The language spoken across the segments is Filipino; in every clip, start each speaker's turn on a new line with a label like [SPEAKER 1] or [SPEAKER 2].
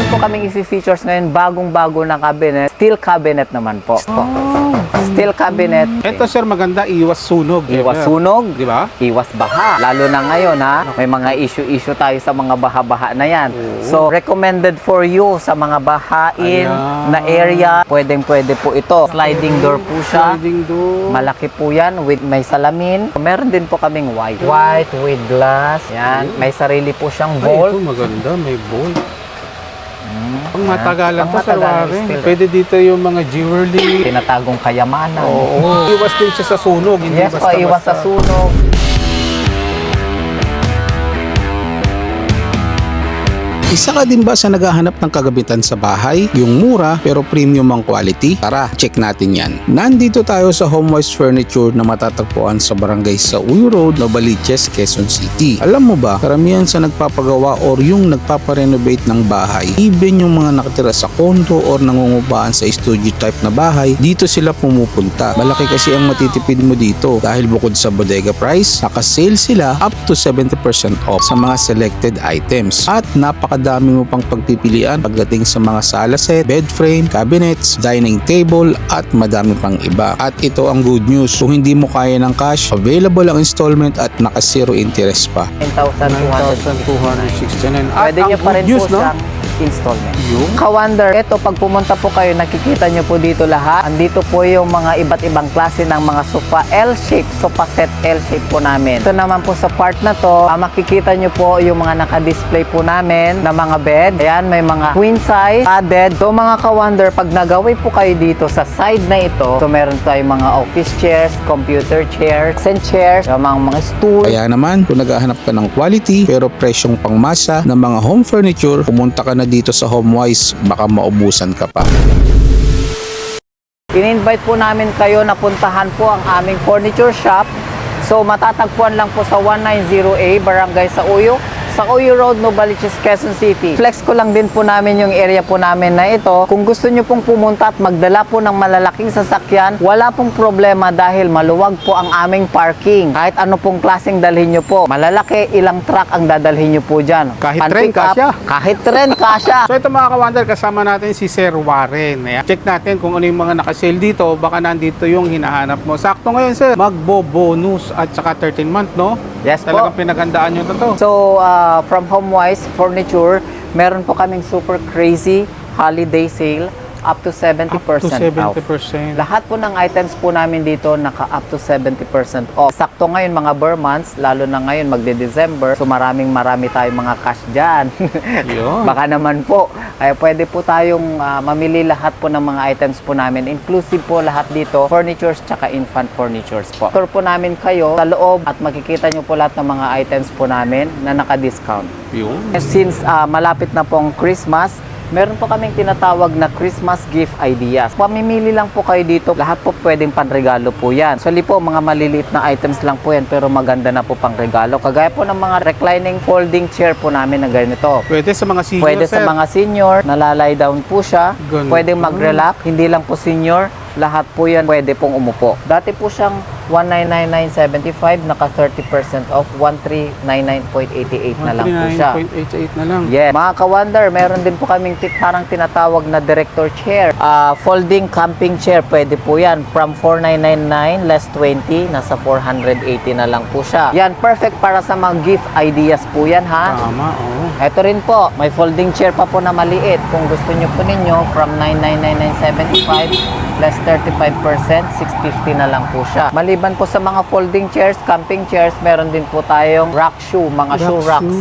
[SPEAKER 1] po kaming i-features ngayon, bagong-bago na cabinet. Steel cabinet naman po. Steel cabinet.
[SPEAKER 2] Ito sir, maganda, iwas sunog.
[SPEAKER 1] Iwas sunog,
[SPEAKER 2] di ba?
[SPEAKER 1] iwas baha. Lalo na ngayon ha, may mga issue tayo sa mga baha-baha na yan. So, recommended for you sa mga bahain na area. Pwedeng-pwede po ito. Sliding door po siya.
[SPEAKER 2] Sliding door.
[SPEAKER 1] Malaki po yan with may salamin. Meron din po kaming white. White with glass. Yan. May sarili po siyang
[SPEAKER 2] Ay,
[SPEAKER 1] vault.
[SPEAKER 2] ito maganda, may bolt. Pang matagalan to, Sir
[SPEAKER 1] Pangmatagalan,
[SPEAKER 2] Warren.
[SPEAKER 1] still.
[SPEAKER 2] Pwede dito yung mga jewelry.
[SPEAKER 1] Tinatagong kayamanan.
[SPEAKER 2] Oo. Iwas din siya sa sunog. Hindi
[SPEAKER 1] Yes po, iwas sa sunog.
[SPEAKER 3] Isa ka din ba sa naghahanap ng kagabitan sa bahay? Yung mura pero premium ang quality? Tara, check natin yan. Nandito tayo sa HomeWise Furniture na matatagpuan sa barangay sa Uyo Road, Novaliches, Quezon City. Alam mo ba, karamihan sa nagpapagawa or yung nagpaparenovate ng bahay, even yung mga nakatira sa condo or nangungubaan sa studio type na bahay, dito sila pumupunta. Malaki kasi ang matitipid mo dito dahil bukod sa bodega price, naka-sale sila up to 70% off sa mga selected items. At napakadami mo pang pagpipilian pagdating sa mga sala set, bed frame, cabinets, dining table at madami pang iba. At ito ang good news, kung hindi mo kaya ng cash, available ang installment at naka zero interest pa.
[SPEAKER 1] 9,269.
[SPEAKER 2] 9,269. At
[SPEAKER 1] Pwede
[SPEAKER 2] ang
[SPEAKER 1] nyo pa rin
[SPEAKER 2] good news,
[SPEAKER 1] po
[SPEAKER 2] no?
[SPEAKER 1] siyang installment.
[SPEAKER 2] Yung
[SPEAKER 1] Ka-wonder, ito pag pumunta po kayo, nakikita nyo po dito lahat. Andito po yung mga iba't ibang klase ng mga sofa L-shape, sofa set L-shape po namin. Ito naman po sa part na to, makikita nyo po yung mga naka-display po namin na mga bed. Ayan, may mga queen size, padded. So mga ka-wonder, pag nagaway po kayo dito sa side na ito, so meron tayong mga office chairs, computer chairs, and chairs, mga stool.
[SPEAKER 3] Kaya naman, kung naghahanap ka ng quality pero presyong pangmasa ng mga home furniture, pumunta ka na dito sa HomeWise, baka maubusan ka pa.
[SPEAKER 1] In-invite po namin kayo na puntahan po ang aming furniture shop. So matatagpuan lang po sa 190A, Barangay sa Uyo Road, Novaliches, Quezon City. Flex ko lang din po namin yung area po namin na ito. Kung gusto nyo pong pumunta at magdala po ng malalaking sasakyan, wala pong problema dahil maluwag po ang aming parking. Kahit ano pong klaseng dalhin nyo po. Malalaki, ilang truck ang dadalhin nyo po dyan.
[SPEAKER 2] Kahit
[SPEAKER 1] Pan-pick
[SPEAKER 2] tren, kasya.
[SPEAKER 1] up, kahit tren, kasya.
[SPEAKER 2] So ito mga ka-wonder, kasama natin si Sir Warren. Ayan. Check natin kung ano yung mga naka-sale dito. Baka nandito yung hinahanap mo. Sakto ngayon, Sir. Magbo-bonus at saka 13 month, no?
[SPEAKER 1] Yes po.
[SPEAKER 2] Talagang pinagandaan nyo na to.
[SPEAKER 1] So, from HomeWise Furniture, meron po kaming super crazy holiday sale up to 70%
[SPEAKER 2] Up to 70%.
[SPEAKER 1] off. Lahat po ng items po namin dito naka up to 70% off. Sakto ngayon mga Burr months, lalo na ngayon magde-December, so marami tayong mga cash dyan.
[SPEAKER 2] Yun.
[SPEAKER 1] Baka naman po. Kaya pwede po tayong mamili lahat po ng mga items po namin. Inclusive po lahat dito, furnitures tsaka infant furnitures po. Tour po namin kayo sa loob at makikita nyo po lahat ng mga items po namin na naka-discount.
[SPEAKER 2] Yun.
[SPEAKER 1] Since malapit na pong Christmas, meron po kaming tinatawag na Christmas gift ideas. Pamimili lang po kayo dito. Lahat po pwedeng panregalo po yan. Actually po, mga maliliit na items lang po yan pero maganda na po pang regalo. Kagaya po ng mga reclining folding chair po namin na ganito.
[SPEAKER 2] Pwede sa mga senior,
[SPEAKER 1] Pwede sa
[SPEAKER 2] Sir.
[SPEAKER 1] mga senior, nalalay down po siya.
[SPEAKER 2] Ganun.
[SPEAKER 1] Pwedeng mag-relax. Hindi lang po senior, lahat po yan pwede pong umupo. Dati po siyang 199.75, naka 30% off, 1399.88 na lang po siya.
[SPEAKER 2] 39.88 na lang.
[SPEAKER 1] Yeah. Mga ka-wonder, meron din po kaming parang tinatawag na director chair. Folding camping chair, pwede po yan. From 4,999 less 20, nasa 480 na lang po siya. Yan, perfect para sa mga gift ideas po yan, ha?
[SPEAKER 2] Tama, oo.
[SPEAKER 1] Ito rin po, may folding chair pa po na maliit. Kung gusto nyo po ninyo, from 999.75 less 35%, 650 na lang po siya. Maliban po sa mga folding chairs, camping chairs, meron din po tayong rack shoe, mga shoe racks.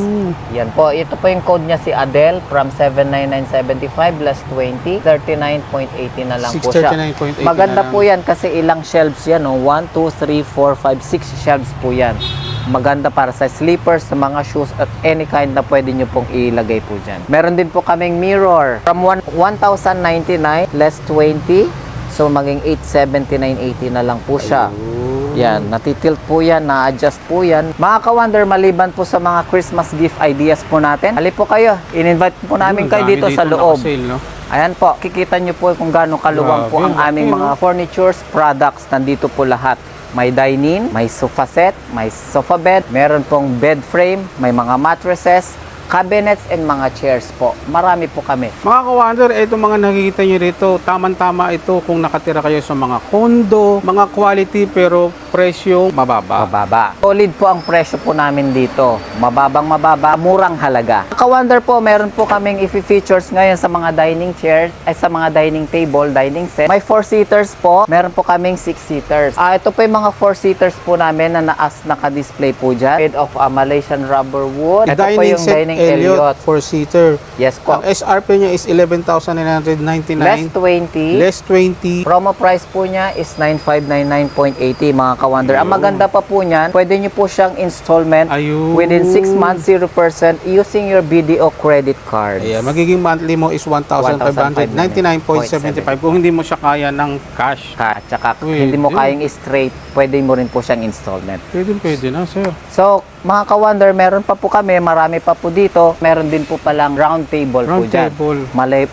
[SPEAKER 1] Yan po, ito po yung code niya si Adele, from 799.75 less 20, 39.80 na lang po siya.
[SPEAKER 2] 639.80
[SPEAKER 1] Maganda
[SPEAKER 2] na lang.
[SPEAKER 1] po yan kasi ilang shelves yan, no? 1, 2, 3, 4, 5, 6 shelves po yan. Maganda para sa slippers, sa mga shoes, at any kind na pwede nyo pong ilagay po dyan. Meron din po kaming mirror. From 1,099 less 20, so maging 879.80 na lang po siya. Yan, natitilt po yan, na-adjust po yan. Mga ka-wonder, maliban po sa mga Christmas gift ideas po natin, halip po kayo, in-invite po namin kayo dito sa loob.
[SPEAKER 2] Nakasale, no?
[SPEAKER 1] Ayan po, kikita nyo po kung gaano kaluwag po ang
[SPEAKER 2] Grabe,
[SPEAKER 1] aming
[SPEAKER 2] laki,
[SPEAKER 1] mga furnitures, products, nandito po lahat. May dining, may sofa set, may sofa bed, meron pong bed frame, may mga mattresses, cabinets and mga chairs po. Marami po kami.
[SPEAKER 2] Mga ka-wonder, itong mga nakikita nyo rito, tamang-tama ito kung nakatira kayo sa mga condo, mga quality pero presyo mababa.
[SPEAKER 1] Mababa. Solid po ang presyo po namin dito. Mababang mababa, murang halaga. Ka-wonder po, meron po kaming i-features ngayon sa mga dining chairs, ay sa mga dining table, dining set. May 4-seaters po, meron po kaming 6-seaters. Ito po yung mga 4-seaters po namin na naka-display po dyan. Made of Malaysian rubber wood. Ito po
[SPEAKER 2] Dining
[SPEAKER 1] yung
[SPEAKER 2] set
[SPEAKER 1] dining
[SPEAKER 2] Elliot,
[SPEAKER 1] Elliot.
[SPEAKER 2] 4-seater.
[SPEAKER 1] Yes po.
[SPEAKER 2] Ang SRP niya is 11,999.
[SPEAKER 1] Less 20.
[SPEAKER 2] Less 20.
[SPEAKER 1] Promo price po niya is 9,599.80 mga ka-wonder. Ang maganda pa po niyan, pwede nyo po siyang installment
[SPEAKER 2] Ayun.
[SPEAKER 1] within 6 months, 0% using your BDO credit cards.
[SPEAKER 2] Ayan, magiging monthly mo is 1,599.75 kung hindi mo siya kaya ng cash.
[SPEAKER 1] At saka
[SPEAKER 2] Pwede.
[SPEAKER 1] hindi mo kayang straight, pwede mo rin po siyang installment.
[SPEAKER 2] Pwede na, sir.
[SPEAKER 1] So, mga ka-wonder, meron pa po kami, marami pa po dito. Meron din po palang round table po
[SPEAKER 2] Round
[SPEAKER 1] dyan.
[SPEAKER 2] table.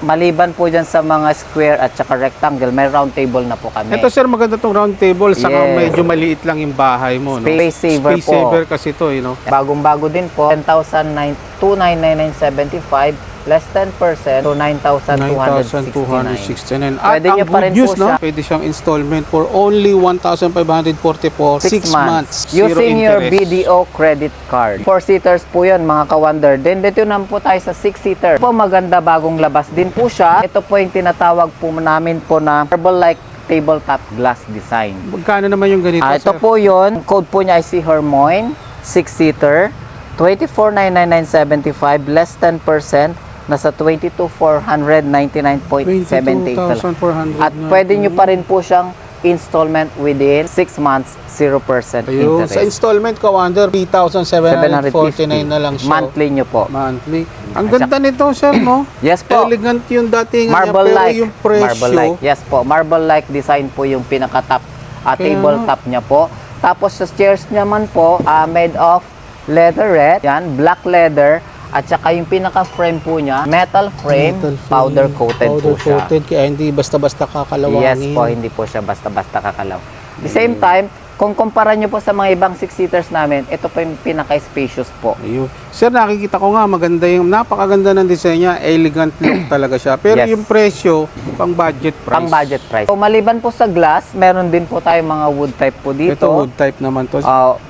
[SPEAKER 1] Maliban po dyan sa mga square at saka rectangle, may round table na po kami.
[SPEAKER 2] Ito, sir, maganda tong round table. Saka
[SPEAKER 1] Yes.
[SPEAKER 2] medyo maliit lang yung bahay mo. No?
[SPEAKER 1] Space saver
[SPEAKER 2] Space
[SPEAKER 1] po.
[SPEAKER 2] saver kasi ito, you know.
[SPEAKER 1] Bagong-bago din po, 10,299.75 less 10% to 9,269.
[SPEAKER 2] 9,269. At
[SPEAKER 1] Pwede
[SPEAKER 2] ang
[SPEAKER 1] nyo pa rin
[SPEAKER 2] good news,
[SPEAKER 1] po
[SPEAKER 2] no?
[SPEAKER 1] siya.
[SPEAKER 2] Pwede siyang installment for only 1,544 6 months. Zero
[SPEAKER 1] Using your
[SPEAKER 2] interest.
[SPEAKER 1] BDO credit card. 4-seaters po yun, mga ka-wonder. Then dito naman po tayo sa 6-seater. Po maganda, bagong labas din po siya. Ito po yung tinatawag po namin po na marble-like tabletop glass design.
[SPEAKER 2] Magkano naman yung ganito,
[SPEAKER 1] Ito
[SPEAKER 2] sir?
[SPEAKER 1] po yun. Code po niya ay si Hermoine. 6-seater. 24,999.75 less 10%. Nasa 22,499.78
[SPEAKER 2] 22,400
[SPEAKER 1] At
[SPEAKER 2] na.
[SPEAKER 1] pwede nyo pa rin po siyang installment within 6 months, 0%
[SPEAKER 2] Ayun.
[SPEAKER 1] interest.
[SPEAKER 2] Sa installment ka, Wonder, 3,749 na lang siya.
[SPEAKER 1] Monthly nyo po.
[SPEAKER 2] Monthly. Ang ganda nito, sir, no?
[SPEAKER 1] Yes po.
[SPEAKER 2] Elegant yung dating niya, pero
[SPEAKER 1] Marble-like.
[SPEAKER 2] yung presyo,
[SPEAKER 1] Marble-like. Yes po. Marble-like design po yung pinaka-top tabletop niya po. Tapos sa chairs naman po, made of leatherette. Yan, black leather. At saka yung pinaka-frame po niya, metal frame, powder coated po siya.
[SPEAKER 2] Powder-coated, kaya hindi basta-basta kakalawangin.
[SPEAKER 1] Yes po, hindi po siya basta-basta kakalaw. The same time, kung kumpara nyo po sa mga ibang 6-seaters namin, ito po yung pinaka-spacious po.
[SPEAKER 2] Ayun. Sir, nakikita ko nga, maganda yung, napakaganda ng design niya, elegant look talaga siya. Pero
[SPEAKER 1] Yes.
[SPEAKER 2] yung presyo, pang budget price.
[SPEAKER 1] Pang budget price. So, maliban po sa glass, meron din po tayong mga wood type po dito.
[SPEAKER 2] Ito wood type naman to.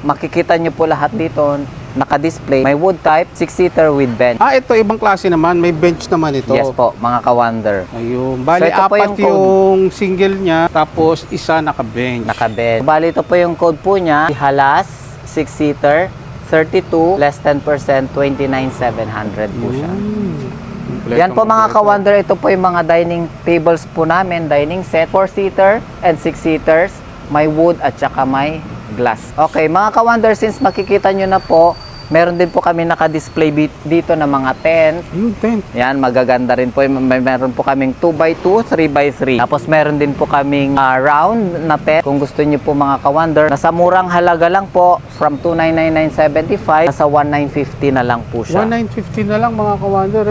[SPEAKER 1] Makikita nyo po lahat dito, naka-display. May wood type, 6-seater with bench.
[SPEAKER 2] Ito ibang klase naman, may bench naman ito.
[SPEAKER 1] Yes po, mga ka-wonder.
[SPEAKER 2] Ayun. Bali,
[SPEAKER 1] So, ito po
[SPEAKER 2] apat
[SPEAKER 1] yung code.
[SPEAKER 2] yung single niya, tapos isa naka-bench.
[SPEAKER 1] Naka-bench. Bali, ito po yung code po niya. Halas, 6-seater, 32, less 10%, 29,700 po siya. Yan po mga ka-wonder, ito po yung mga dining tables po namin, dining set, 4-seater and 6-seaters, may wood at saka may glass. Okay, mga ka-wonder, since makikita nyo na po, meron din po kami naka-display dito na mga tent.
[SPEAKER 2] Yung tent.
[SPEAKER 1] Yan, magaganda rin po. Meron po kaming 2x2, 3x3. Tapos meron din po kaming round na tent. Kung gusto niyo po mga ka-wonder, nasa murang halaga lang po, from 299.75, nasa 1950 na lang po siya.
[SPEAKER 2] 1,950 na lang mga ka-wonder.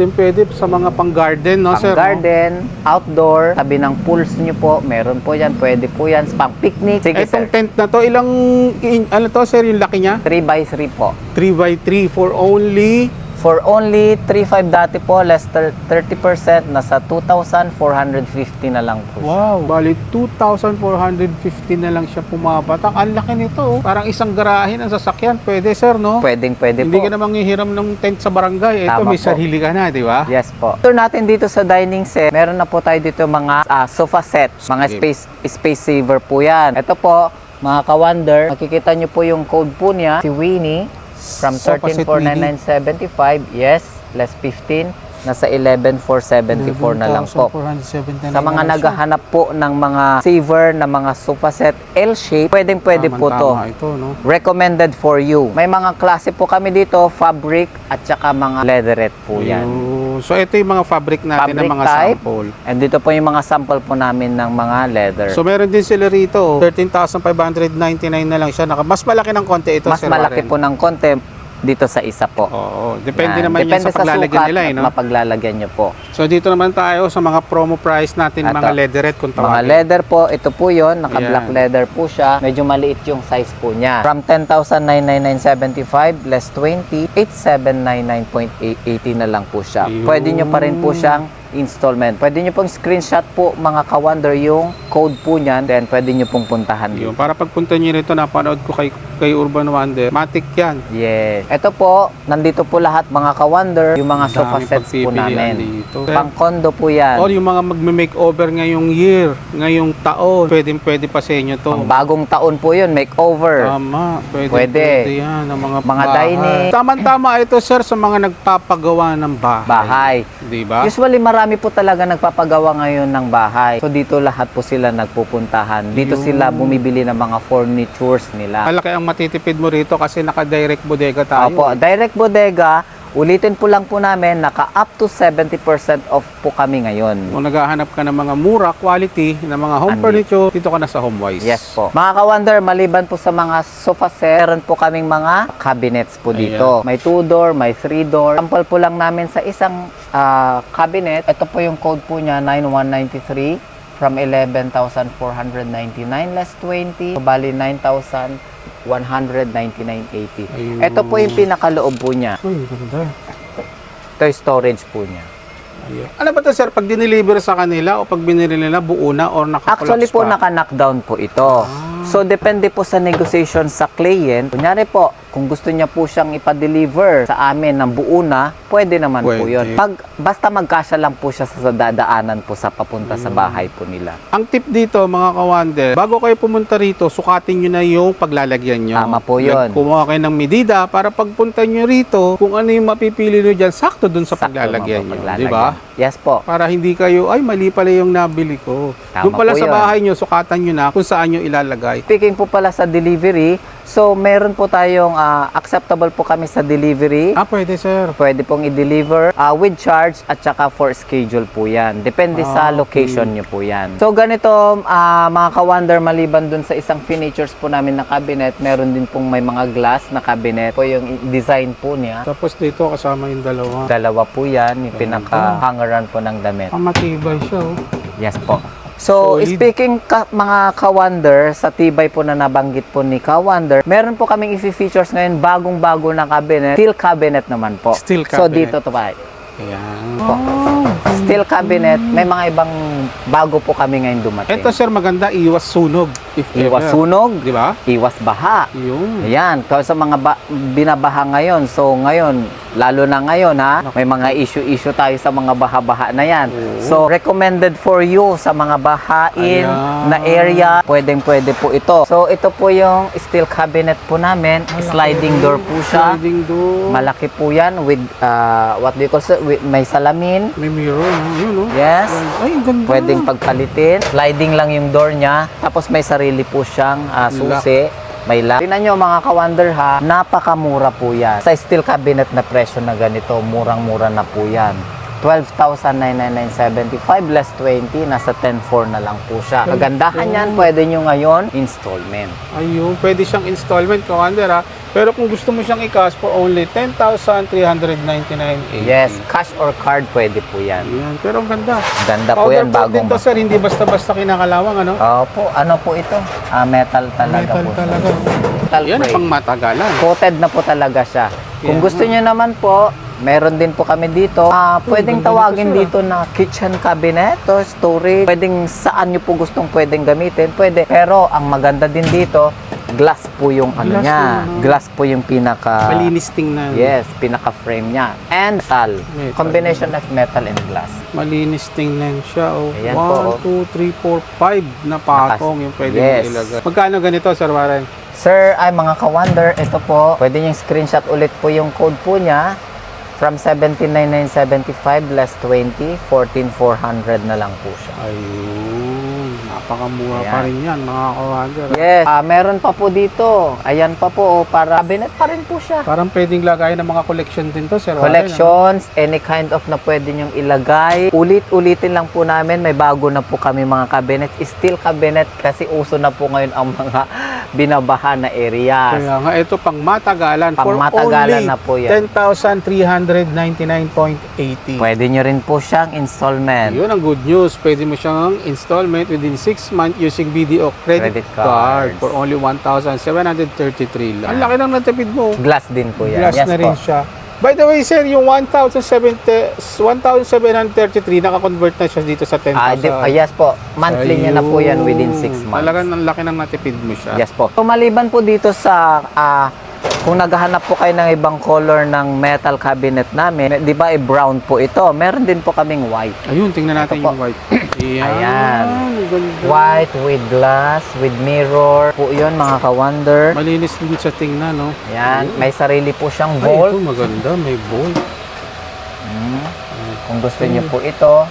[SPEAKER 2] Pwede sa mga pang-garden, no,
[SPEAKER 1] Pang
[SPEAKER 2] sir?
[SPEAKER 1] garden, outdoor, tabi ng pools niyo po, meron po yan, pwede po yan, pang picnic. Sige
[SPEAKER 2] Itong
[SPEAKER 1] sir,
[SPEAKER 2] tent na to, ano to, sir, yung laki niya?
[SPEAKER 1] 3x3 po.
[SPEAKER 2] 3x3 for only
[SPEAKER 1] For only 3.5 dati po, less 30%, nasa 2,450 na lang po siya.
[SPEAKER 2] wow, bali 2,450 na lang siya pumapatak. Ang laki nito, oh. Parang isang garahe ng sasakyan. Pwede, sir, no?
[SPEAKER 1] Pwede
[SPEAKER 2] Hindi
[SPEAKER 1] po.
[SPEAKER 2] ka namang hihiram ng tent sa barangay. Ito,
[SPEAKER 1] Tama
[SPEAKER 2] may
[SPEAKER 1] po.
[SPEAKER 2] sarili ka na, di ba?
[SPEAKER 1] Yes po. Tour natin dito sa dining set, meron na po tayo dito mga sofa sets, mga
[SPEAKER 2] Sige.
[SPEAKER 1] space saver po yan. Ito po, mga ka-wonder, makikita nyo po yung code po niya, si Winnie, from
[SPEAKER 2] Sofa set
[SPEAKER 1] 13,499.75, yes, less 15, nasa 11,474 na lang po.
[SPEAKER 2] 470
[SPEAKER 1] Sa mga naghahanap po ng mga saver na mga sofa set L-shape, pwede po to.
[SPEAKER 2] Ito, no?
[SPEAKER 1] Recommended for you. May mga klase po kami dito, fabric at saka mga leatherette po yan.
[SPEAKER 2] Ayun. So, ito yung mga fabric natin
[SPEAKER 1] Fabric
[SPEAKER 2] na mga
[SPEAKER 1] type.
[SPEAKER 2] sample.
[SPEAKER 1] And dito po yung mga sample po namin ng mga leather.
[SPEAKER 2] So, meron din sila rito. 13,599 na lang siya. Mas malaki ng konti ito,
[SPEAKER 1] Mas
[SPEAKER 2] Sir
[SPEAKER 1] malaki
[SPEAKER 2] Warren.
[SPEAKER 1] po ng konti. dito sa isa po.
[SPEAKER 2] Oo, depende
[SPEAKER 1] Yan.
[SPEAKER 2] naman yan sa paglalagyan
[SPEAKER 1] sukat
[SPEAKER 2] nila, eh,
[SPEAKER 1] at
[SPEAKER 2] no?
[SPEAKER 1] mapaglalagyan nyo po.
[SPEAKER 2] So dito naman tayo sa mga promo price natin,
[SPEAKER 1] Ito.
[SPEAKER 2] mga leatherette kung
[SPEAKER 1] Mga
[SPEAKER 2] tawagin.
[SPEAKER 1] leather po, ito po yon, naka-black
[SPEAKER 2] Ayan.
[SPEAKER 1] leather po siya. Medyo maliit yung size po niya. From 10,999.75 less 20, 8,799.80 na lang po siya.
[SPEAKER 2] Ayun.
[SPEAKER 1] Pwede nyo pa rin po siyang installment. Pwede nyo pong screenshot po mga ka-wonder yung code po niyan, then pwede nyo pong puntahan
[SPEAKER 2] Yun,
[SPEAKER 1] dito.
[SPEAKER 2] para pagpunta nyo rito, napanood ko kay Urban Wonder, matik yan.
[SPEAKER 1] Yes. Ito po, nandito po lahat mga ka-wonder, yung mga
[SPEAKER 2] Ang
[SPEAKER 1] sofa
[SPEAKER 2] daming
[SPEAKER 1] sets po
[SPEAKER 2] pagpipilian
[SPEAKER 1] namin.
[SPEAKER 2] dito.
[SPEAKER 1] Pang condo po yan.
[SPEAKER 2] Or yung mga magme-makeover ngayong year, ngayong taon, pwede pa sa inyo to.
[SPEAKER 1] Pang bagong taon po yun, makeover.
[SPEAKER 2] Tama,
[SPEAKER 1] Pwede.
[SPEAKER 2] pwede yan, ang mga bahay.
[SPEAKER 1] dining.
[SPEAKER 2] Tama-tama ito, sir, sa mga nagpapagawa ng bahay.
[SPEAKER 1] Bahay.
[SPEAKER 2] Di ba?
[SPEAKER 1] Usually marami po talaga nagpapagawa ngayon ng bahay. So dito lahat po sila nagpupuntahan. Dito
[SPEAKER 2] Yun.
[SPEAKER 1] sila bumibili ng mga furnitures nila.
[SPEAKER 2] Malaki ang matitipid mo rito kasi naka-direct bodega tayo.
[SPEAKER 1] Opo, direct bodega. Ulitin po lang po namin, naka up to 70% off po kami ngayon.
[SPEAKER 2] Kung naghahanap ka ng mga mura, quality, ng mga home
[SPEAKER 1] Andi.
[SPEAKER 2] furniture, dito ka na sa HomeWise.
[SPEAKER 1] Yes po. Mga ka-wonder, maliban po sa mga sofa set, meron po kaming mga cabinets po dito. May 2-door, may 3-door. Sample po lang namin sa isang cabinet. Ito po yung code po niya, 9193 from 11,499 less 20. So, bali 9,199.80.
[SPEAKER 2] Ayun.
[SPEAKER 1] Ito po yung pinakaloob po niya.
[SPEAKER 2] Uy, ganda.
[SPEAKER 1] Ito yung storage po niya.
[SPEAKER 2] Ayun. Ano ba to, sir? Pag dineliver sa kanila o pag binili nila, buo na or naka-collapse
[SPEAKER 1] Actually po,
[SPEAKER 2] pa?
[SPEAKER 1] naka-knockdown po ito. So, depende po sa negotiation sa client. Kunyari po, kung gusto niya po siyang ipa-deliver sa amin ng buo na, pwede naman po
[SPEAKER 2] Pwede.
[SPEAKER 1] yun. Basta magkasya lang po siya sa dadaanan po sa papunta sa bahay po nila.
[SPEAKER 2] Ang tip dito, mga kawander, bago kayo pumunta rito, sukatin nyo na yung paglalagyan nyo.
[SPEAKER 1] Tama po yun.
[SPEAKER 2] Kumuha kayo ng medida para pagpunta nyo rito, kung ano yung mapipili nyo dyan, sakto dun sa
[SPEAKER 1] Sakto
[SPEAKER 2] paglalagyan
[SPEAKER 1] mga
[SPEAKER 2] nyo.
[SPEAKER 1] paglalagyan.
[SPEAKER 2] Di ba?
[SPEAKER 1] Yes po.
[SPEAKER 2] Para hindi kayo, ay mali pala yung nabili ko.
[SPEAKER 1] Tama
[SPEAKER 2] Doon pala
[SPEAKER 1] po
[SPEAKER 2] sa
[SPEAKER 1] yun.
[SPEAKER 2] bahay nyo, sukatan nyo na kung saan nyo ilalagay.
[SPEAKER 1] Speaking po pala sa delivery, so meron po tayong acceptable po kami sa delivery.
[SPEAKER 2] Pwede, sir.
[SPEAKER 1] Pwede pong i-deliver with charge at saka for schedule po yan. Depende sa
[SPEAKER 2] Okay.
[SPEAKER 1] location nyo po yan. So ganito, mga ka-wonder, maliban dun sa isang furnitures po namin na cabinet, meron din pong may mga glass na cabinet po yung design po niya.
[SPEAKER 2] Tapos dito, kasama yung dalawa.
[SPEAKER 1] Dalawa po yan, yung pinaka-hangeran po ng damit.
[SPEAKER 2] Ang matibay siya, oh.
[SPEAKER 1] Yes po. So,
[SPEAKER 2] Solid.
[SPEAKER 1] speaking mga ka-wonder, sa tibay po na nabanggit po ni ka-wonder, meron po kaming i-features ngayon bagong-bago na cabinet. Steel cabinet naman po.
[SPEAKER 2] Steel
[SPEAKER 1] So,
[SPEAKER 2] cabinet.
[SPEAKER 1] dito to pa.
[SPEAKER 2] Ayan.
[SPEAKER 1] Po. Steel cabinet, may mga ibang bago po kami ngayon dumating.
[SPEAKER 2] Ito, sir, maganda, iwas sunog. If
[SPEAKER 1] Iwas
[SPEAKER 2] ever.
[SPEAKER 1] sunog,
[SPEAKER 2] Di ba?
[SPEAKER 1] iwas baha.
[SPEAKER 2] Yun.
[SPEAKER 1] Ayan, kasi sa mga binabaha ngayon. So ngayon, lalo na ngayon ha, may mga issue tayo sa mga baha-baha na yan.
[SPEAKER 2] Oo.
[SPEAKER 1] So recommended for you sa mga bahain
[SPEAKER 2] Ayan.
[SPEAKER 1] na area, pwedeng-pwede po ito. So ito po yung steel cabinet po namin, sliding door po siya.
[SPEAKER 2] Sliding door.
[SPEAKER 1] Malaki po yan with, what do you call it? With, may salamin.
[SPEAKER 2] May mirror. Yun, oh.
[SPEAKER 1] Yes.
[SPEAKER 2] Ay, ang ganda.
[SPEAKER 1] Pwedeng pagpalitin. Sliding lang yung door niya. Tapos may sarili po siyang susi. May lock. Tingnan nyo mga ka-wonder ha, napakamura po yan. Sa steel cabinet na presyo na ganito, murang-mura na po yan. 12,999.75 less 20, nasa 10,400 na lang po siya. Kagandahan yan, pwede nyo ngayon installment.
[SPEAKER 2] Ayun, pwede siyang installment, Kawander, ha. Pero kung gusto mo siyang i-cash for only 10,399.80.
[SPEAKER 1] Yes, cash or card pwede po yan.
[SPEAKER 2] Ayan, pero ang ganda.
[SPEAKER 1] Ganda po yan,
[SPEAKER 2] Powder coat din
[SPEAKER 1] bagong
[SPEAKER 2] to, sir, hindi basta-basta kinakalawang, ano?
[SPEAKER 1] Opo, ano po ito? Metal talaga
[SPEAKER 2] Metal
[SPEAKER 1] po.
[SPEAKER 2] talaga.
[SPEAKER 1] Metal
[SPEAKER 2] Yan,
[SPEAKER 1] frame.
[SPEAKER 2] pang matagalan.
[SPEAKER 1] Coated na po talaga siya. Kung
[SPEAKER 2] Yeah.
[SPEAKER 1] gusto niyo naman po, meron din po kami dito. Pwedeng
[SPEAKER 2] ganda
[SPEAKER 1] tawagin
[SPEAKER 2] nito,
[SPEAKER 1] dito na kitchen cabinet o storage. Pwedeng saan niyo po gustong pwedeng gamitin. Pwede. Pero ang maganda din dito, glass po yung ano
[SPEAKER 2] Glass
[SPEAKER 1] niya.
[SPEAKER 2] yung-
[SPEAKER 1] Glass po yung pinaka...
[SPEAKER 2] Malinis tingnan.
[SPEAKER 1] Yes, pinaka-frame niya. And metal.
[SPEAKER 2] Metal.
[SPEAKER 1] Combination of metal and glass.
[SPEAKER 2] Malinis tingnan siya, oh.
[SPEAKER 1] Ayan po,
[SPEAKER 2] 1, 2, 3, 4, 5 na patong yung pwede
[SPEAKER 1] Yes.
[SPEAKER 2] mo ilagay. Magkano ganito, Sir Warren?
[SPEAKER 1] Sir, ay mga ka-wonder, ito po, pwede niyong screenshot ulit po yung code po niya. From 17,975 less 20, 14,400 na lang po siya.
[SPEAKER 2] Ayun, napakamura
[SPEAKER 1] Ayan.
[SPEAKER 2] pa rin yan, mga kawander.
[SPEAKER 1] Yes, meron pa po dito. Ayan pa po, para cabinet pa rin po siya.
[SPEAKER 2] Parang pwedeng lagayan ng mga collection din to, Sir Warren.
[SPEAKER 1] Collections, any kind of na pwede niyong ilagay. Ulit-ulitin lang po namin, may bago na po kami mga cabinet. Steel cabinet kasi uso na po ngayon ang mga binabaha na areas.
[SPEAKER 2] Kaya nga, ito pang matagalan.
[SPEAKER 1] Pangmatagalan na po yan.
[SPEAKER 2] 10,399.80.
[SPEAKER 1] Pwede nyo rin po siyang installment.
[SPEAKER 2] Yun ang good news. Pwede mo siyang installment within 6 months using BDO credit card for only 1,733 lang. Ang laki ng natipid mo.
[SPEAKER 1] Glass din po yan.
[SPEAKER 2] Glass na rin
[SPEAKER 1] po.
[SPEAKER 2] siya. By the way, sir, yung 1,733, naka-convert na siya dito sa 10,000.
[SPEAKER 1] Yes po. Monthly nyo na po yan within 6 months.
[SPEAKER 2] Talagang ang laki ng natipid mo siya.
[SPEAKER 1] Yes po. So, maliban po dito sa kung naghahanap po kayo ng ibang color ng metal cabinet namin, di ba brown po ito? Meron din po kaming white.
[SPEAKER 2] Ayun, tingnan natin
[SPEAKER 1] Ito po.
[SPEAKER 2] yung white.
[SPEAKER 1] Ayan.
[SPEAKER 2] Ganda.
[SPEAKER 1] White with glass, with mirror. Po yun mga ka-wonder.
[SPEAKER 2] Malinis din sa tingnan, no?
[SPEAKER 1] Ayan. May sarili po siyang
[SPEAKER 2] Ay, ito
[SPEAKER 1] vault.
[SPEAKER 2] maganda. May bolt.
[SPEAKER 1] Kung gusto niyo po ito.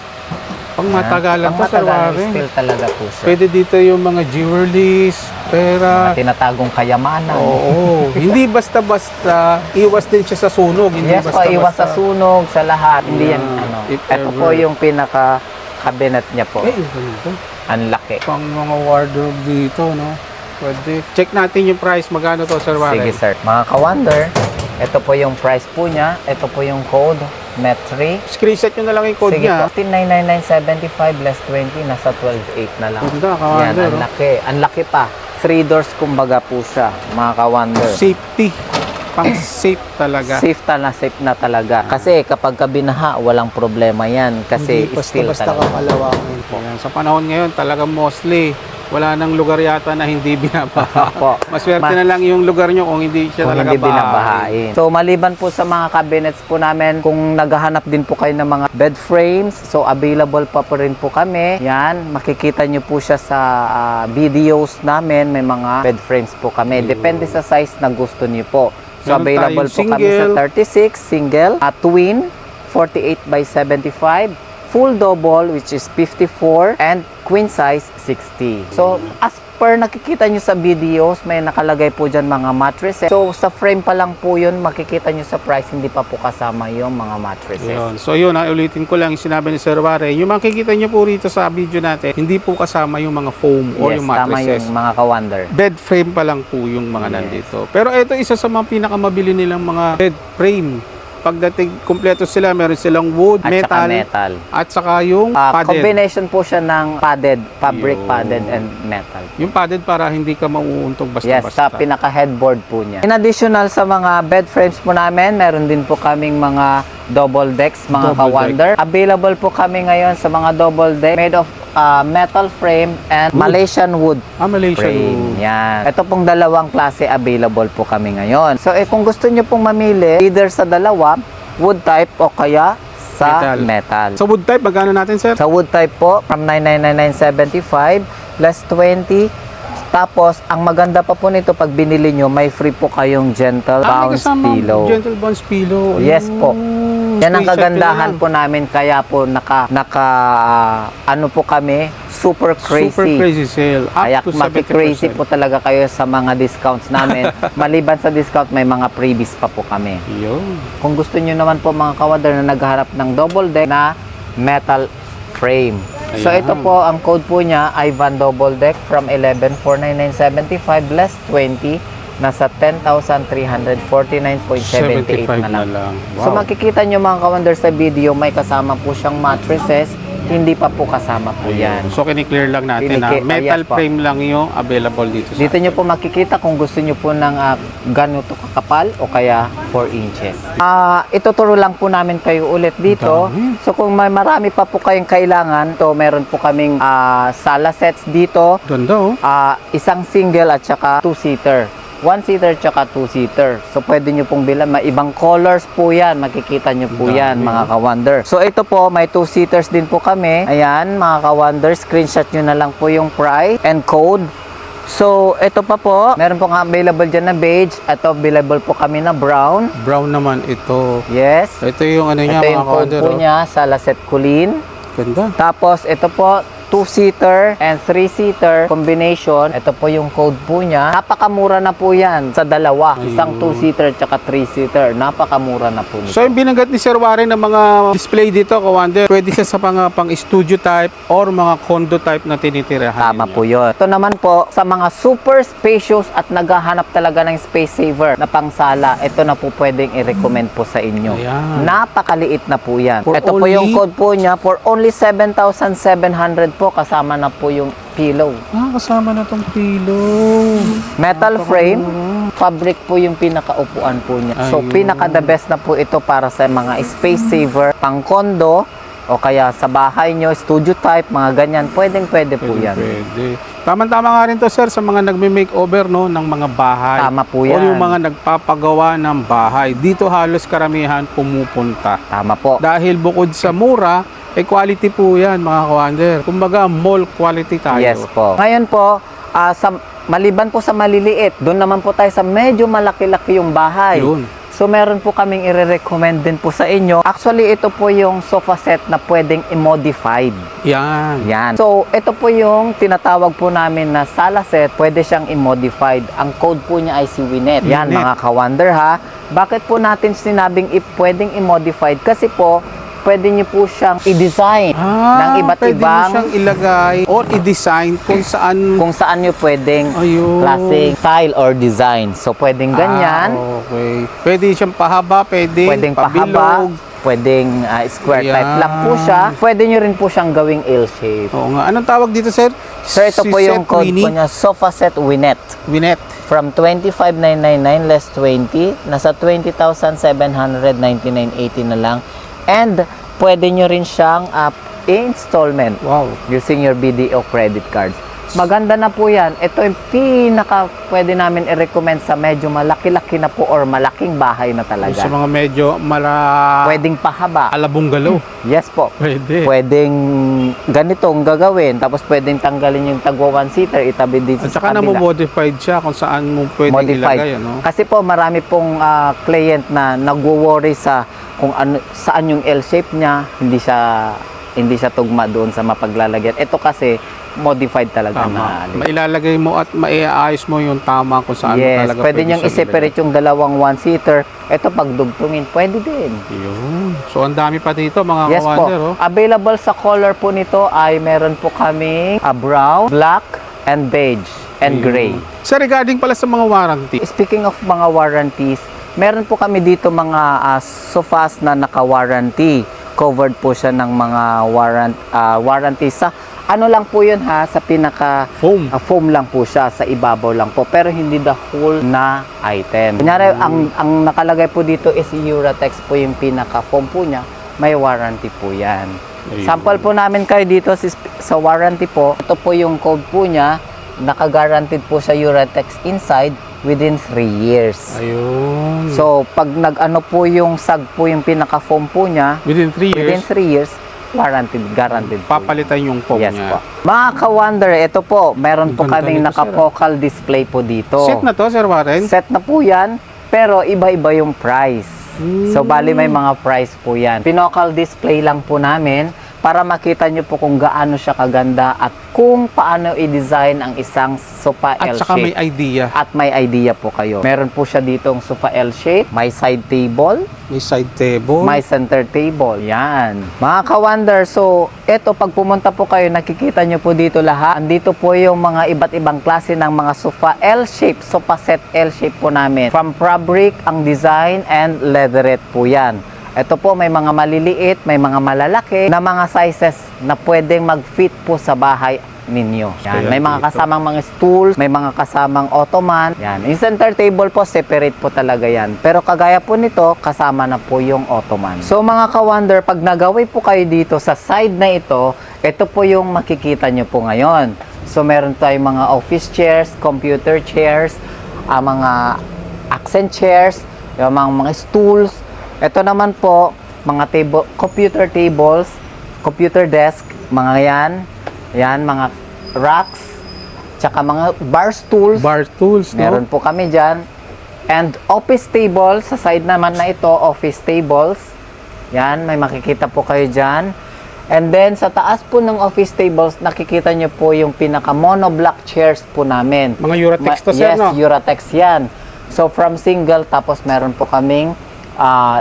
[SPEAKER 2] Pang matagalan to, sir
[SPEAKER 1] Pangmatagalan
[SPEAKER 2] Warren.
[SPEAKER 1] steel talaga po siya.
[SPEAKER 2] Pwede dito yung mga jewelries, pera.
[SPEAKER 1] Tinatagong kayamanan.
[SPEAKER 2] Oo. Hindi basta-basta. Iwas din siya sa sunog. Hindi
[SPEAKER 1] Yes po, iwas sa sunog, sa lahat. Hindi yan,
[SPEAKER 2] Yeah,
[SPEAKER 1] ano.
[SPEAKER 2] if
[SPEAKER 1] Ito
[SPEAKER 2] ever.
[SPEAKER 1] po yung pinaka-cabinet niya po.
[SPEAKER 2] Eh, ganito.
[SPEAKER 1] Ang laki.
[SPEAKER 2] Pang mga wardrobe dito, no? Pwede. Check natin yung price. Magkano to, Sir Warren?
[SPEAKER 1] Sige sir. Mga ka-wonder, ito po yung price po niya. Ito po yung code, MET3.
[SPEAKER 2] Screenshot nyo na lang yung code
[SPEAKER 1] Sige
[SPEAKER 2] niya.
[SPEAKER 1] po, 15,999.75 less 20, nasa 12,800 na lang.
[SPEAKER 2] Ganda,
[SPEAKER 1] Yan,
[SPEAKER 2] ka-wonder.
[SPEAKER 1] ang laki. Ang laki pa. 3 doors kumbaga po siya, mga ka-wonder.
[SPEAKER 2] Safety. Pang safe talaga.
[SPEAKER 1] Safe na talaga. Kasi kapag ka binaha, walang problema yan. Kasi
[SPEAKER 2] Hindi
[SPEAKER 1] steel
[SPEAKER 2] basta-basta
[SPEAKER 1] talaga.
[SPEAKER 2] kapalawangin po. Yan. Sa panahon ngayon, talagang mostly, wala nang lugar yata na hindi binabaha.
[SPEAKER 1] Opo.
[SPEAKER 2] Maswerte na lang yung lugar nyo kung hindi siya
[SPEAKER 1] Kung
[SPEAKER 2] talaga
[SPEAKER 1] hindi binabahain. So, maliban po sa mga cabinets po namin, kung naghahanap din po kayo ng mga bed frames, so available pa po rin po kami. Yan, makikita nyo po siya sa videos namin. May mga bed frames po kami. Depende sa size na gusto nyo po. So,
[SPEAKER 2] Meron
[SPEAKER 1] available
[SPEAKER 2] tayong
[SPEAKER 1] po kami sa
[SPEAKER 2] single.
[SPEAKER 1] 36, single, twin, 48 by 75, full double, which is 54, and queen size, 60. So, as per nakikita nyo sa videos, may nakalagay po dyan mga mattresses. So, sa frame pa lang po yun, makikita nyo sa price, hindi pa po kasama yung mga mattresses.
[SPEAKER 2] Yun. So yun, ulitin ko lang yung sinabi ni Sir Warren. Yung makikita nyo po rito sa video natin, hindi po kasama yung mga foam o
[SPEAKER 1] Yes,
[SPEAKER 2] yung
[SPEAKER 1] tama
[SPEAKER 2] mattresses.
[SPEAKER 1] yung mga ka-wonder.
[SPEAKER 2] Bed frame pa lang po yung mga
[SPEAKER 1] Yes.
[SPEAKER 2] nandito. Pero ito isa sa mga pinakamabili nilang mga bed frame. Pagdating kompleto sila, meron silang wood,
[SPEAKER 1] At
[SPEAKER 2] metal,
[SPEAKER 1] saka metal.
[SPEAKER 2] at saka yung padded.
[SPEAKER 1] Combination po siya ng padded, fabric
[SPEAKER 2] Yun.
[SPEAKER 1] padded and metal.
[SPEAKER 2] Yung padded para hindi ka mauuntog
[SPEAKER 1] Yes, sa
[SPEAKER 2] basta-basta.
[SPEAKER 1] pinaka-headboard po niya. In additional sa mga bed frames po namin, meron din po kaming mga double decks, mga
[SPEAKER 2] Double
[SPEAKER 1] ka-wonder. Available po kami ngayon sa mga double deck made of metal frame and
[SPEAKER 2] Wood.
[SPEAKER 1] Malaysian wood
[SPEAKER 2] Malaysian
[SPEAKER 1] frame.
[SPEAKER 2] wood.
[SPEAKER 1] Yan. Ito pong dalawang klase available po kami ngayon. So, kung gusto nyo pong mamili, either sa dalawa, wood type o kaya sa metal.
[SPEAKER 2] Sa wood type, magkano natin, sir?
[SPEAKER 1] Sa wood type po, from 999.75 less 20. Tapos, ang maganda pa po nito, pag binili nyo, may free po kayong gentle
[SPEAKER 2] May
[SPEAKER 1] bounce
[SPEAKER 2] kasama
[SPEAKER 1] pillow.
[SPEAKER 2] Gentle bounce pillow.
[SPEAKER 1] Yes po. Yan ang
[SPEAKER 2] Screenshot
[SPEAKER 1] kagandahan
[SPEAKER 2] nyo
[SPEAKER 1] po namin, kaya po ano po kami, super
[SPEAKER 2] lang.
[SPEAKER 1] crazy.
[SPEAKER 2] Super crazy sale. Up
[SPEAKER 1] Kaya
[SPEAKER 2] to
[SPEAKER 1] maki-crazy
[SPEAKER 2] 70%.
[SPEAKER 1] po talaga kayo sa mga discounts namin. Maliban sa discount, may mga freebies pa po kami.
[SPEAKER 2] Yun.
[SPEAKER 1] Kung gusto nyo naman po mga kawader na nagharap ng double deck na metal frame. So
[SPEAKER 2] Ayan.
[SPEAKER 1] ito po, ang code po niya ay Van Double Deck from 11,499.75 less 20, nasa 10,349.78 na lang.
[SPEAKER 2] Wow.
[SPEAKER 1] So makikita nyo mga kawander sa video, may kasama po siyang mattresses, hindi pa po kasama po yan.
[SPEAKER 2] So, kini-clear lang natin na metal
[SPEAKER 1] Yes po.
[SPEAKER 2] frame lang yung available dito sa
[SPEAKER 1] Dito nyo po makikita kung gusto nyo po ng ganito kakapal o kaya 4 inches. Ituturo lang po namin kayo ulit dito.
[SPEAKER 2] Dami.
[SPEAKER 1] So kung may marami pa po kayong kailangan, to meron po kaming sala sets dito.
[SPEAKER 2] Ganda, oh.
[SPEAKER 1] Isang single at saka 2-seater. 1-seater tsaka 2-seater. So pwede nyo pong bilan. May ibang colors po yan. Makikita nyo po
[SPEAKER 2] Dami.
[SPEAKER 1] yan mga ka-wonder. So ito po, may 2-seaters din po kami. Ayan mga ka-wonder. Screenshot nyo na lang po yung price and code. So ito pa po, meron pong available dyan na beige. Ito available po kami na brown.
[SPEAKER 2] Brown naman ito.
[SPEAKER 1] Yes.
[SPEAKER 2] Ito yung ano niya,
[SPEAKER 1] Ito
[SPEAKER 2] mga
[SPEAKER 1] yung code
[SPEAKER 2] kawader,
[SPEAKER 1] po
[SPEAKER 2] oh.
[SPEAKER 1] niya sa Laset Kulin.
[SPEAKER 2] Ganda.
[SPEAKER 1] Tapos ito po, 2-seater and 3-seater combination. Ito po yung code po niya. Napakamura na po yan sa dalawa. Isang 2-seater tsaka 3-seater. Napakamura na po nito.
[SPEAKER 2] So yung binanggit ni Sir Warren ng mga display dito, Kawander, pwede siya sa pang studio type or mga condo type na tinitirahan.
[SPEAKER 1] Tama po yun. Ito naman po, sa mga super spacious at naghahanap talaga ng space saver na pangsala, ito na po pwedeng i-recommend po sa inyo.
[SPEAKER 2] Ayan.
[SPEAKER 1] Napakaliit na po yan.
[SPEAKER 2] For
[SPEAKER 1] Ito po
[SPEAKER 2] only-
[SPEAKER 1] yung code po niya, for only 7,700 po, kasama na po yung pillow.
[SPEAKER 2] Kasama na tong pillow.
[SPEAKER 1] Metal frame, fabric po yung pinakaupuan po niya. So,
[SPEAKER 2] Ayun.
[SPEAKER 1] pinaka the best na po ito para sa mga space saver, pang condo, o kaya sa bahay nyo, studio type, mga ganyan, pwede po yan.
[SPEAKER 2] Pwede. Tama-tama nga rin to, sir, sa mga nagme-makeover, no, ng mga bahay.
[SPEAKER 1] Tama po
[SPEAKER 2] O
[SPEAKER 1] yan.
[SPEAKER 2] yung mga nagpapagawa ng bahay. Dito halos karamihan pumupunta.
[SPEAKER 1] Tama po.
[SPEAKER 2] Dahil bukod sa mura, quality po yan, mga kawander. Kumbaga, mall quality tayo.
[SPEAKER 1] Yes po. Ngayon po, maliban po sa maliliit, doon naman po tayo sa medyo malaki-laki yung bahay.
[SPEAKER 2] Yun.
[SPEAKER 1] So, meron po kaming i-recommend din po sa inyo. Actually, ito po yung sofa set na pwedeng i-modified.
[SPEAKER 2] Yan.
[SPEAKER 1] Yan. So, ito po yung tinatawag po namin na sala set. Pwede siyang i-modified. Ang code po niya ay si Winnet. Yan,
[SPEAKER 2] Winnet.
[SPEAKER 1] mga ka-wonder ha. Bakit po natin sinabing pwedeng i-modified? Kasi po, pwede niyo po siyang i-design ng iba't
[SPEAKER 2] pwede mo
[SPEAKER 1] ibang
[SPEAKER 2] siyang ilagay or i-design kung saan.
[SPEAKER 1] kung saan nyo pwedeng
[SPEAKER 2] Ayun.
[SPEAKER 1] klaseng style or design. So, pwedeng ganyan,
[SPEAKER 2] Okay. Pwede siyang pahaba,
[SPEAKER 1] pwedeng
[SPEAKER 2] pabilog.
[SPEAKER 1] pahaba, pwedeng square type
[SPEAKER 2] Ayan.
[SPEAKER 1] lang po siya. Pwede nyo rin po siyang gawing L-shape.
[SPEAKER 2] Oo nga. Anong tawag dito, sir?
[SPEAKER 1] So, ito
[SPEAKER 2] Si
[SPEAKER 1] po yung
[SPEAKER 2] Seth
[SPEAKER 1] code
[SPEAKER 2] Winnie?
[SPEAKER 1] po niya, Sofa Set Winnet.
[SPEAKER 2] Winnet.
[SPEAKER 1] From 25,999 less 20, nasa 20,799.80 na lang. And, pwede nyo rin siyang installment
[SPEAKER 2] Wow.
[SPEAKER 1] using your BDO credit cards. Maganda na po yan. Ito yung pinaka pwede namin i-recommend sa medyo malaki-laki na po or malaking bahay na talaga.
[SPEAKER 2] Sa mga medyo
[SPEAKER 1] Pwedeng pahaba.
[SPEAKER 2] alabong galaw.
[SPEAKER 1] Yes po.
[SPEAKER 2] Pwede.
[SPEAKER 1] Pwedeng ganitong gagawin. Tapos pwedeng tanggalin yung tagwa one-seater, itabi dito
[SPEAKER 2] At
[SPEAKER 1] sa
[SPEAKER 2] saka na
[SPEAKER 1] kabila.
[SPEAKER 2] modified siya kung saan mo pwedeng ilagay. Ano?
[SPEAKER 1] Kasi po marami pong client na nagwo-worry sa kung ano, saan yung L-shape niya, hindi siya tugma doon sa mapaglalagyan. Ito kasi modified talaga na.
[SPEAKER 2] Tama. Mailalagay mo at maiaayos mo yung tama kung saan
[SPEAKER 1] Yes,
[SPEAKER 2] talaga
[SPEAKER 1] pwede niyang
[SPEAKER 2] siyang
[SPEAKER 1] i-separate yung dalawang one-seater. Ito pagdugtungin, pwede din.
[SPEAKER 2] ilagay. Yun. So, ang dami pa dito, mga
[SPEAKER 1] Yes po.
[SPEAKER 2] kawander. Oh.
[SPEAKER 1] Available sa color po nito ay meron po kaming brown, black, and beige, and gray.
[SPEAKER 2] Sir, regarding pala sa mga warranty.
[SPEAKER 1] Speaking of mga warranties, meron po kami dito mga sofas na naka-warranty. Covered po siya ng mga warranty sa ano lang po yun ha, sa pinaka
[SPEAKER 2] Foam.
[SPEAKER 1] foam lang po siya, sa ibabaw lang po, pero hindi the whole na item. Kunyari, ang nakalagay po dito is Uratex po yung pinaka foam po niya, may warranty po yan.
[SPEAKER 2] Ayun.
[SPEAKER 1] Sample po namin kayo dito sa warranty po, ito po yung code po niya, naka-guaranteed po sa Uratex inside within 3 years.
[SPEAKER 2] Ayun.
[SPEAKER 1] So, pag nag-ano po yung sag po yung pinaka-foam po niya,
[SPEAKER 2] within 3
[SPEAKER 1] within
[SPEAKER 2] years,
[SPEAKER 1] 3 years, guaranteed po.
[SPEAKER 2] papalitan yung foam
[SPEAKER 1] Yes
[SPEAKER 2] niya.
[SPEAKER 1] po. Mga ka-wonder, ito po, meron po
[SPEAKER 2] Ganda
[SPEAKER 1] kaming
[SPEAKER 2] nito,
[SPEAKER 1] naka-focal display po dito.
[SPEAKER 2] Set na to, Sir Warren?
[SPEAKER 1] Set na po yan, pero iba-iba yung price. So, bali may mga price po yan. Pinocal display lang po namin para makita nyo po kung gaano siya kaganda at kung paano i-design ang isang sofa
[SPEAKER 2] At saka may
[SPEAKER 1] L-shape.
[SPEAKER 2] idea.
[SPEAKER 1] At may idea po kayo. Meron po siya ditong sofa L-shape, may side table,
[SPEAKER 2] May side table.
[SPEAKER 1] may center table. Yan. Mga ka-wonder, so eto pag pumunta po kayo, nakikita nyo po dito lahat. Andito po yung mga iba't ibang klase ng mga sofa L-shape, sofa set L-shape po namin. From fabric, ang design, and leatherette po yan. Ito po, may mga maliliit, may mga malalaki na mga sizes na pwedeng mag-fit po sa bahay ninyo. Yan.
[SPEAKER 2] Ayan,
[SPEAKER 1] May mga
[SPEAKER 2] dito.
[SPEAKER 1] kasamang mga stools, may mga kasamang ottoman. Yan. Yung center table po, separate po talaga yan. Pero kagaya po nito, kasama na po yung ottoman. So mga ka-wonder, pag nagaway po kayo dito sa side na ito po yung makikita nyo po ngayon. So meron tayong mga office chairs, computer chairs, mga accent chairs, yung mga stools. Ito naman po, mga computer tables, computer desk, mga yan, mga racks, tsaka mga bar stools.
[SPEAKER 2] Bar tools, no?
[SPEAKER 1] Meron po kami dyan. And office tables, sa side naman na ito, office tables. Yan, may makikita po kayo dyan. And then sa taas po ng office tables, nakikita nyo po yung pinaka monoblock chairs po namin.
[SPEAKER 2] Mga Uratex to, sir,
[SPEAKER 1] Yes,
[SPEAKER 2] no?
[SPEAKER 1] Uratex yan. So from single, tapos meron po kaming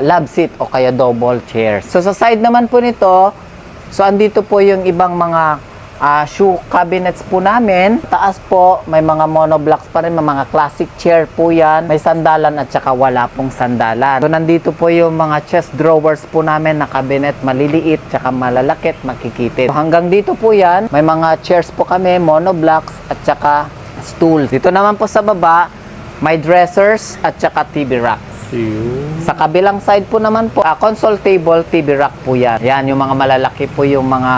[SPEAKER 1] love seat o kaya double chairs. So sa side naman po nito, so andito po yung ibang mga shoe cabinets po namin. Taas po, may mga monoblocks pa rin, may mga classic chair po yan. May sandalan at saka wala pong sandalan. So nandito po yung mga chest drawers po namin na cabinet, maliliit, tsaka malalakit, makikitid. So, hanggang dito po yan, may mga chairs po kami, monoblocks at saka stools. Dito naman po sa baba, may dressers at saka TV racks. Sa kabilang side po naman po, console table, TV rack po yan. Yan, yung mga malalaki po yung mga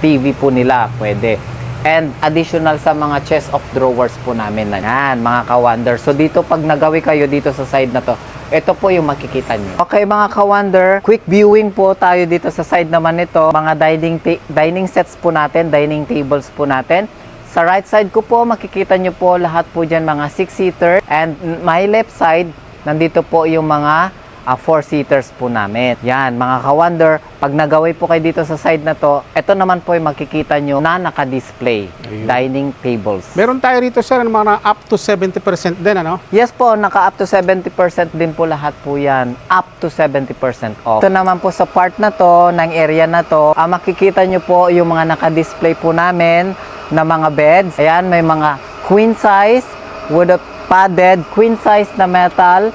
[SPEAKER 1] TV po nila, pwede. And additional sa mga chest of drawers po namin. Yan, mga ka-wonder. So dito, pag nagawi kayo dito sa side na to, ito po yung makikita nyo. Okay, mga ka-wonder, quick viewing po tayo dito sa side naman nito. Mga dining sets po natin, dining tables po natin. Sa right side ko po, makikita nyo po lahat po dyan mga 6-seater. And my left side, nandito po yung mga 4-seaters po namin. Yan, mga ka-wonder, pag nagaway po kayo dito sa side na to, ito naman po yung makikita nyo na naka-display. Dining tables.
[SPEAKER 2] Meron tayo rito, sir, ng mga up to 70% din, ano?
[SPEAKER 1] Yes po, naka-up to 70% din po lahat po yan. Up to 70% off. Ito naman po sa part na to, ng area na to, makikita nyo po yung mga naka-display po namin na mga beds. Ayan, may mga queen size, wood padded, queen size na metal.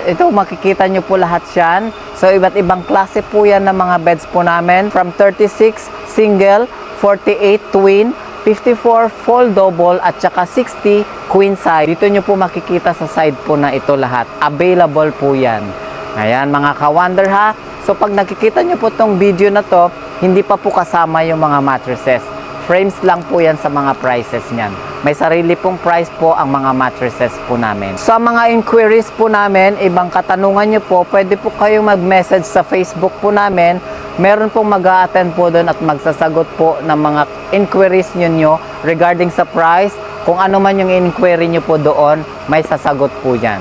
[SPEAKER 1] Ito, makikita nyo po lahat yan. So, iba't ibang klase po yan ng mga beds po namin. From 36 single, 48 twin, 54 full double, at saka 60 queen size. Dito nyo po makikita sa side po na ito lahat. Available po yan. Ayan, mga ka-wonder ha. So, pag nakikita nyo po tong video na to, hindi pa po kasama yung mga mattresses. Frames lang po yan sa mga prices niyan. May sarili pong price po ang mga mattresses po namin. Sa mga inquiries po namin, ibang katanungan nyo po, pwede po kayong mag-message sa Facebook po namin. Meron pong mag-a-attend po doon at magsasagot po ng mga inquiries nyo regarding sa price. Kung ano man yung inquiry nyo po doon, may sasagot po yan.